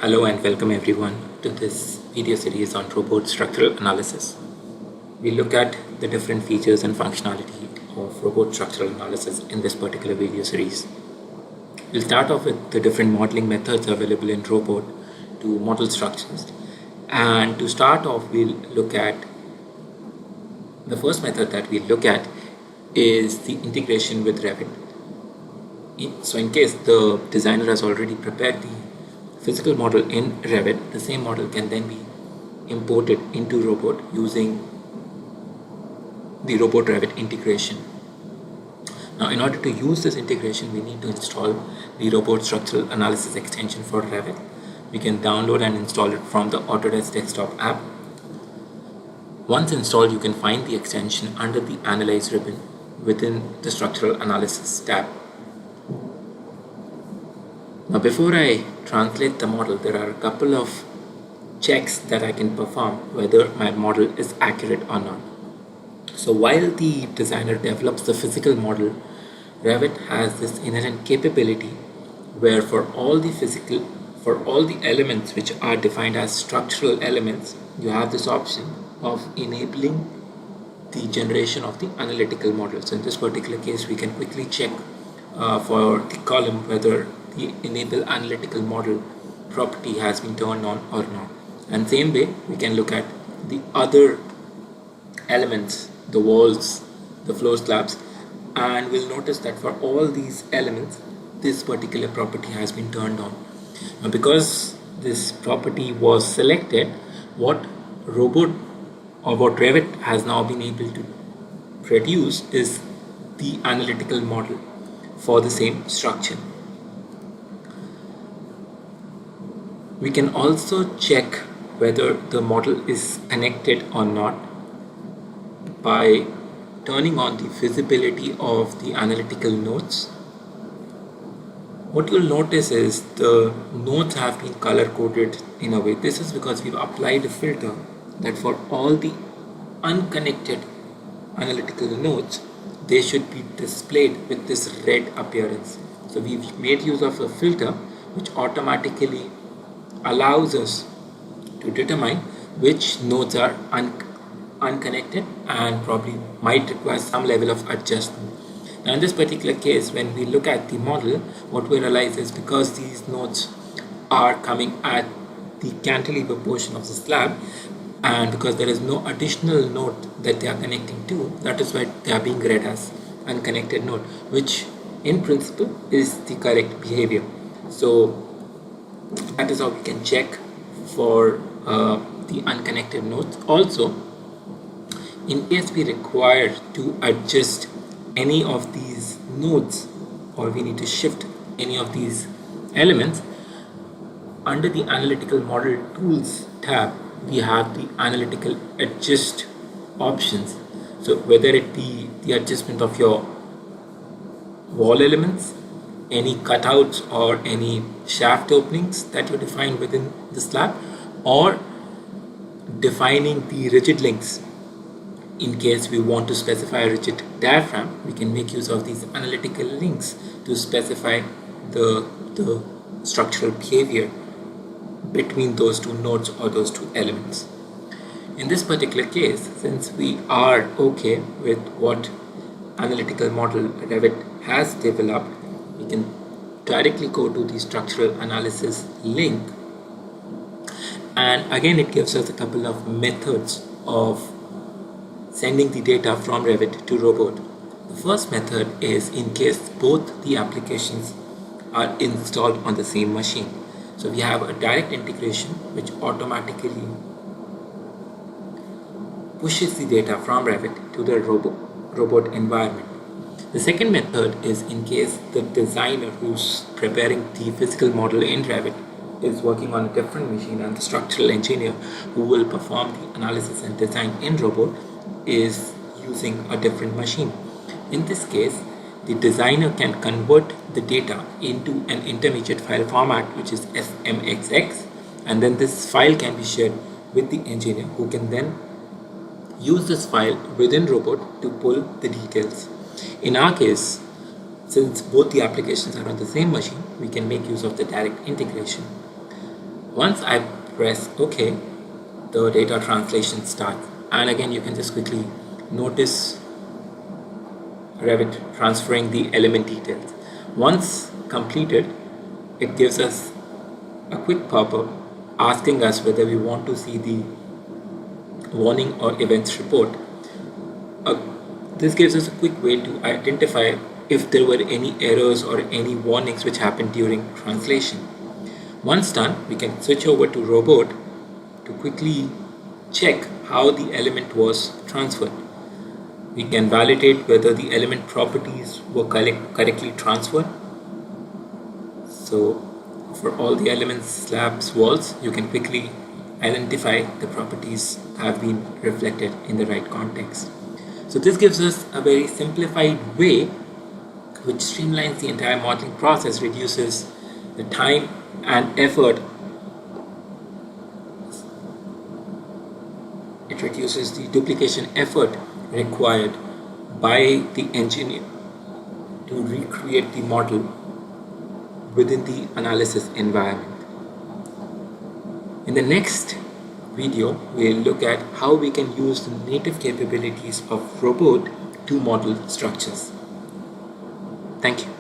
Hello and welcome everyone to this video series on robot structural analysis. We look at the different features and functionality of robot structural analysis in this particular video series. We'll start off with the different modeling methods available in robot to model structures. And to start off, we'll look at the first method that we look at is the integration with Revit. So in case the designer has already prepared the physical model in Revit, the same model can then be imported into robot using the robot Revit integration. Now in order to use this integration, we need to install the robot structural analysis extension for Revit. We can download and install it from the Autodesk desktop app. Once installed, you can find the extension under the Analyze ribbon within the Structural Analysis tab. Now before I translate the model, there are a couple of checks that I can perform whether my model is accurate or not. So while the designer develops the physical model, Revit has this inherent capability where for all the elements which are defined as structural elements, you have this option of enabling the generation of the analytical model. So in this particular case, we can quickly check for the column whether the enable analytical model property has been turned on or not. And same way, we can look at the other elements, the walls, the floor slabs, and we'll notice that for all these elements, this particular property has been turned on. Now because this property was selected, what Revit has now been able to produce is the analytical model for the same structure. We can also check whether the model is connected or not by turning on the visibility of the analytical nodes. What you'll notice is the nodes have been color coded in a way. This is because we've applied a filter that for all the unconnected analytical nodes, they should be displayed with this red appearance. So we've made use of a filter which automatically allows us to determine which nodes are unconnected and probably might require some level of adjustment. Now in this particular case, when we look at the model, what we realize is because these nodes are coming at the cantilever portion of the slab, and because there is no additional node that they are connecting to, that is why they are being read as unconnected node, which in principle is the correct behavior. So that is how we can check for the unconnected nodes. Also, in case we require to adjust any of these nodes or we need to shift any of these elements, under the analytical model tools tab, we have the analytical adjust options. So whether it be the adjustment of your wall elements, any cutouts or any shaft openings that you define within the slab, or defining the rigid links. In case we want to specify a rigid diaphragm, we can make use of these analytical links to specify the structural behavior between those two nodes or those two elements. In this particular case, since we are okay with what analytical model Revit has developed, we can directly go to the structural analysis link, and again it gives us a couple of methods of sending the data from Revit to robot. The first method is in case both the applications are installed on the same machine. So we have a direct integration which automatically pushes the data from Revit to the robot environment. The second method is in case the designer who's preparing the physical model in Revit is working on a different machine and the structural engineer who will perform the analysis and design in robot is using a different machine. In this case, the designer can convert the data into an intermediate file format which is SMXX, and then this file can be shared with the engineer who can then use this file within robot to pull the details. In our case, since both the applications are on the same machine, we can make use of the direct integration. Once I press OK, the data translation starts. And again, you can just quickly notice Revit transferring the element details. Once completed, it gives us a quick pop-up asking us whether we want to see the warning or events report. This gives us a quick way to identify if there were any errors or any warnings which happened during translation. Once done, we can switch over to Robot to quickly check how the element was transferred. We can validate whether the element properties were correctly transferred. So for all the elements, slabs, walls, you can quickly identify the properties have been reflected in the right context. So this gives us a very simplified way which streamlines the entire modeling process, reduces the time and effort. It reduces the duplication effort required by the engineer to recreate the model within the analysis environment. In the next video, we'll look at how we can use the native capabilities of Robot to model structures. Thank you.